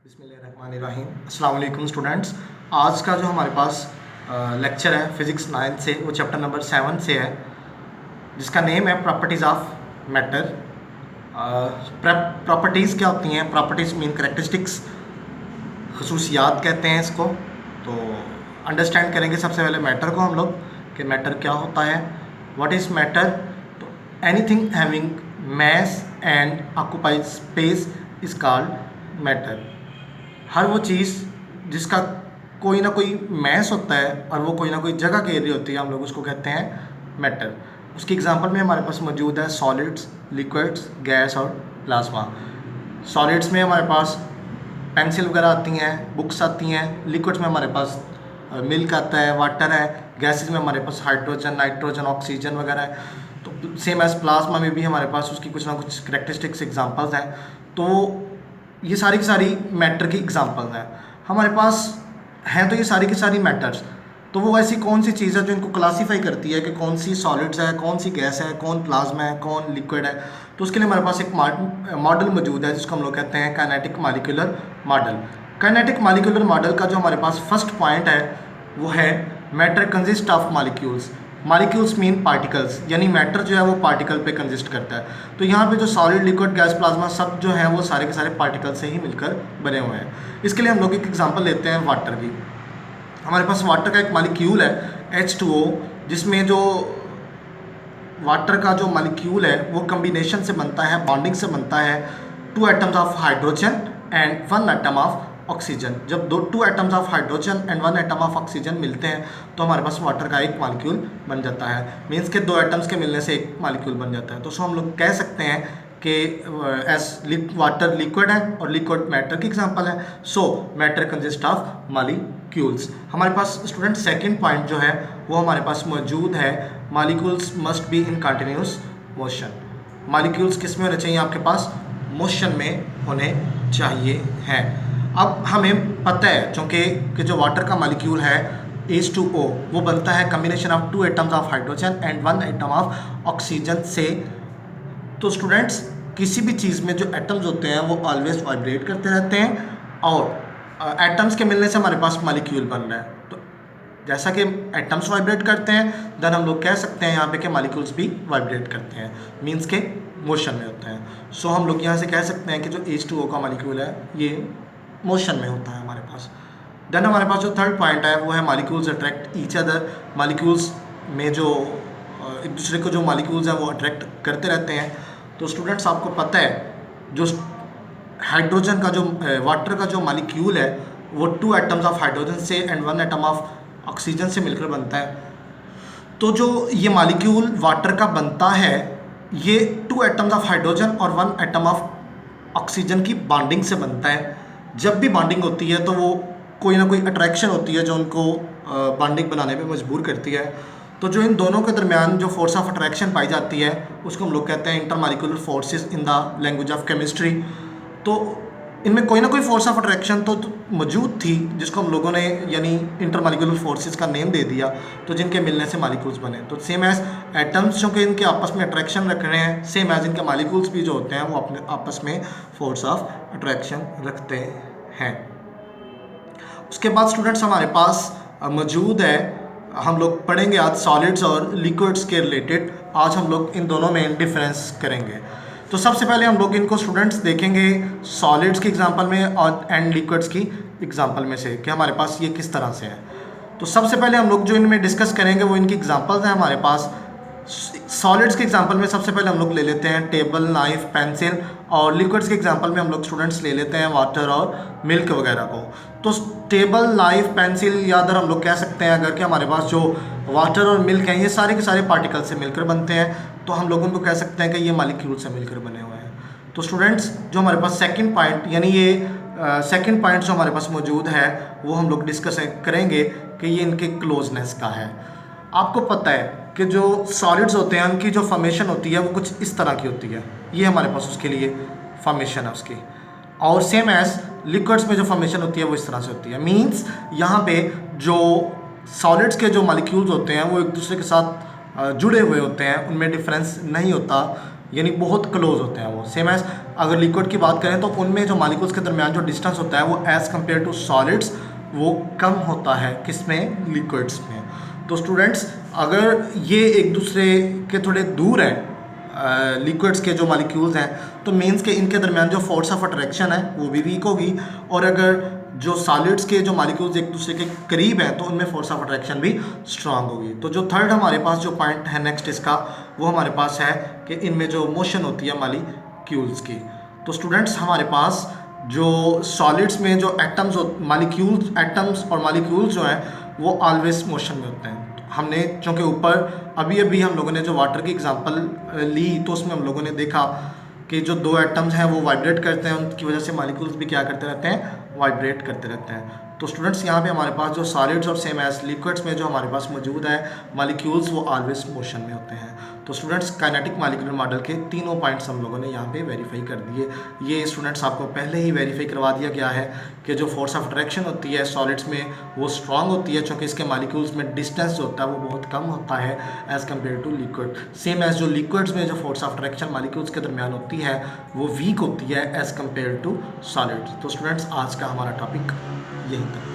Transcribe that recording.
बिस्मिल्लाहिर्रहमानिर्रहीम। अस्सलाम वालेकुम स्टूडेंट्स। आज का जो हमारे पास लेक्चर है फिज़िक्स 9 से, वो चैप्टर नंबर 7 से है, जिसका नेम है प्रॉपर्टीज़ ऑफ मैटर। प्रॉपर्टीज़ क्या होती हैं? प्रॉपर्टीज़ मीन करैक्टरिस्टिक्स, खसूसियात कहते हैं इसको। तो अंडरस्टैंड करेंगे सबसे पहले मैटर को हम लोग, कि मैटर क्या होता है, व्हाट इज़ मैटर। तो anything having mass and occupied space is called matter. हर वो चीज़ जिसका कोई ना कोई मैस होता है और वो कोई ना कोई जगह घेर रही होती है, हम लोग उसको कहते हैं मैटर। उसकी एग्जांपल में हमारे पास मौजूद है सॉलिड्स, लिक्विड्स, गैस और प्लाज्मा। सॉलिड्स में हमारे पास पेंसिल वगैरह आती हैं, बुक्स आती हैं। लिक्विड्स में हमारे पास मिल्क आता है, वाटर है। गैसेस में हमारे पास हाइड्रोजन, नाइट्रोजन, ऑक्सीजन वगैरह है। तो सेम एज प्लाज्मा में भी हमारे पास उसकी कुछ ना कुछ करेक्टरिस्टिक्स एग्जांपल्स हैं। तो ये सारी की सारी मैटर की एग्जांपल्स हैं हमारे पास हैं। तो ये सारी की सारी मैटर्स, तो वो ऐसी कौन सी चीज़ है जो इनको क्लासीफाई करती है कि कौन सी सॉलिड्स है, कौन सी गैस है, कौन प्लाज्मा है, कौन लिक्विड है। तो उसके लिए हमारे पास एक मॉडल मौजूद है जिसको हम लोग कहते हैं kinetic molecular model. Kinetic molecular model का जो हमारे पास फर्स्ट पॉइंट है वो है matter consist of molecules. Molecules mean particles, यानी मैटर जो है वो पार्टिकल पे कंसिस्ट करता है। तो यहाँ पे जो सॉलिड, लिक्विड, गैस, प्लाज्मा सब जो हैं वो सारे के सारे पार्टिकल से ही मिलकर बने हुए हैं। इसके लिए हम लोग एक एग्जांपल लेते हैं वाटर की। हमारे पास वाटर का एक मॉलिक्यूल है H2O, जिसमें जो वाटर का जो मॉलिक्यूल है वो कम्बिनेशन से बनता है, बॉन्डिंग से बनता है, 2 atoms of hydrogen and 1 atom of oxygen. जब 2 atoms of hydrogen and 1 atom of oxygen मिलते हैं तो हमारे पास वाटर का एक मॉलिक्यूल बन जाता है। मीन्स के 2 एटम्स के मिलने से एक मॉलिक्यूल बन जाता है। तो सो हम लोग कह सकते हैं कि वाटर लिक्विड है और लिक्विड मैटर की एग्जांपल है। सो मैटर कंसिस्ट ऑफ मॉलिक्यूल्स। हमारे पास स्टूडेंट सेकंड पॉइंट जो है वो हमारे पास मौजूद है, molecules must be in continuous motion. Molecules किस में होने चाहिए? आपके पास मोशन में होने चाहिए हैं। अब हमें पता है चूँकि कि जो वाटर का मॉलिक्यूल है H2O वो बनता है combination of 2 atoms of hydrogen and 1 atom of oxygen से। तो स्टूडेंट्स, किसी भी चीज़ में जो एटम्स होते हैं वो ऑलवेज वाइब्रेट करते रहते हैं और एटम्स के मिलने से हमारे पास मॉलिक्यूल बन रहा है। तो जैसा कि एटम्स वाइब्रेट करते हैं, देन हम लोग कह सकते हैं यहाँ पे कि मॉलिक्यूल्स भी वाइब्रेट करते हैं, मींस के मोशन में होते हैं। सो हम लोग यहाँ से कह सकते हैं कि जो H2O का मॉलिक्यूल है ये मोशन में होता है हमारे पास। देन हमारे पास जो थर्ड पॉइंट है वो है molecules attract each other. Molecules में जो एक दूसरे को जो मॉलिक्यूल्स हैं वो अट्रैक्ट करते रहते हैं। तो स्टूडेंट्स, आपको पता है जो हाइड्रोजन का जो वाटर का जो मॉलिक्यूल है वो 2 एटम्स ऑफ हाइड्रोजन से एंड 1 एटम ऑफ ऑक्सीजन से मिलकर बनता है। तो जो ये मॉलिक्यूल वाटर का बनता है ये 2 एटम्स ऑफ हाइड्रोजन और 1 एटम ऑफ ऑक्सीजन की बॉन्डिंग से बनता है। जब भी बॉन्डिंग होती है तो वो कोई ना कोई अट्रैक्शन होती है जो उनको बॉन्डिंग बनाने पे मजबूर करती है। तो जो इन दोनों के दरमियान जो फोर्स ऑफ अट्रैक्शन पाई जाती है उसको हम लोग कहते हैं intermolecular forces in the language of chemistry. तो इनमें कोई ना कोई फोर्स ऑफ अट्रैक्शन तो मौजूद थी जिसको हम लोगों ने यानी इंटरमॉलिक्यूलर फोर्सेस का नेम दे दिया, तो जिनके मिलने से मॉलिक्यूल्स बने। तो सेम एज एटम्स जो कि इनके आपस में अट्रैक्शन रख रहे हैं, सेम एज इनके मॉलिक्यूल्स भी जो होते हैं वो अपने आपस में फोर्स ऑफ अट्रैक्शन रखते हैं। उसके बाद स्टूडेंट्स हमारे पास मौजूद है, हम लोग पढ़ेंगे आज सॉलिड्स और लिक्विड्स के रिलेटेड। आज हम लोग इन दोनों में डिफरेंस करेंगे। तो सबसे पहले हम लोग इनको स्टूडेंट्स देखेंगे सॉलिड्स की एग्जांपल में और एंड लिक्विड्स की एग्जांपल में से कि हमारे पास ये किस तरह से है। तो सबसे पहले हम लोग जो इनमें डिस्कस करेंगे वो इनकी एग्जांपल्स हैं हमारे पास। सॉलिड्स के एग्जांपल में सबसे पहले हम लोग ले लेते हैं टेबल, नाइफ, पेंसिल, और लिक्विड्स के एग्जांपल में हम लोग स्टूडेंट्स ले लेते हैं वाटर और मिल्क वगैरह को। तो टेबल, नाइफ, पेंसिल या अदर हम लोग कह सकते हैं अगर कि हमारे पास जो वाटर और मिल्क हैं ये सारे के सारे पार्टिकल से मिलकर बनते हैं, तो हम लोग उनको कह सकते हैं कि ये मॉलिक्यूल से मिलकर बने हुए हैं। तो स्टूडेंट्स, जो हमारे पास सेकंड पॉइंट यानी ये सेकंड पॉइंट जो हमारे पास मौजूद है वो हम लोग डिस्कस करेंगे कि ये इनके क्लोजनेस का है। आपको पता है कि जो सॉलिड्स होते हैं उनकी जो फॉर्मेशन होती है वो कुछ इस तरह की होती है, ये हमारे पास उसके लिए फॉर्मेशन है उसकी। और सेम एज लिक्विड्स में जो फॉर्मेशन होती है वो इस तरह से होती है। मींस यहाँ पे जो सॉलिड्स के जो मॉलिक्यूल्स होते हैं वो एक दूसरे के साथ जुड़े हुए होते हैं, उनमें डिफरेंस नहीं होता। यानी बहुत क्लोज होते हैं वो। सेम एज अगर लिक्विड की बात करें तो उनमें जो मालिक्यूल्स के दरमियान जो डिस्टेंस होता है वो एज़ कम्पेयर टू सॉलिड्स वो कम होता है, किसमें, लिक्विड्स में। तो स्टूडेंट्स अगर ये एक दूसरे के थोड़े दूर हैं लिक्विड्स के जो मालिक्यूल्स हैं, तो मीन्स के इनके दरमियान जो फोर्स ऑफ अट्रैक्शन है वो भी वीक होगी, और अगर जो सॉलिड्स के जो मालिक्यूल्स एक दूसरे के करीब हैं तो उनमें फोर्स ऑफ अट्रैक्शन भी स्ट्रांग होगी। तो जो थर्ड हमारे पास जो पॉइंट है नेक्स्ट इसका, वो हमारे पास है कि इनमें जो मोशन होती है मालिक्यूल्स की। तो स्टूडेंट्स हमारे पास जो सॉलिड्स में जो एटम्स मालिक्यूल्स, एटम्स और मालिक्यूल्स जो हैं वो ऑलवेज मोशन में होते हैं। हमने चूँकि ऊपर अभी अभी हम लोगों ने जो वाटर की एग्जांपल ली, तो उसमें हम लोगों ने देखा कि जो दो एटम्स हैं वो वाइब्रेट करते हैं, उनकी वजह से मालिक्यूल्स भी क्या करते रहते हैं, वाइब्रेट करते रहते हैं। तो स्टूडेंट्स यहाँ पे हमारे पास जो सॉलिड्स और सेम एज लिक्विड्स में जो हमारे पास मौजूद है मालिक्यूल्स वो ऑलवेज मोशन में होते हैं। तो स्टूडेंट्स काइनेटिक मॉलिक्यूलर मॉडल के तीनों पॉइंट्स हम लोगों ने यहाँ पे वेरीफाई कर दिए। ये स्टूडेंट्स आपको पहले ही वेरीफाई करवा दिया गया है कि जो फोर्स ऑफ अट्रैक्शन होती है सॉलिड्स में वो स्ट्रांग होती है, चूँकि इसके मॉलिक्यूल्स में डिस्टेंस जो होता है वो बहुत कम होता है as compare to liquid. Same as जो लिक्विड्स में जो फोर्स ऑफ अट्रैक्शन मॉलिक्यूल्स के दरमियान होती है वो वीक होती है एज़ कम्पेयर टू सॉलिड्स। तो स्टूडेंट्स आज का हमारा टॉपिक यहीं तक।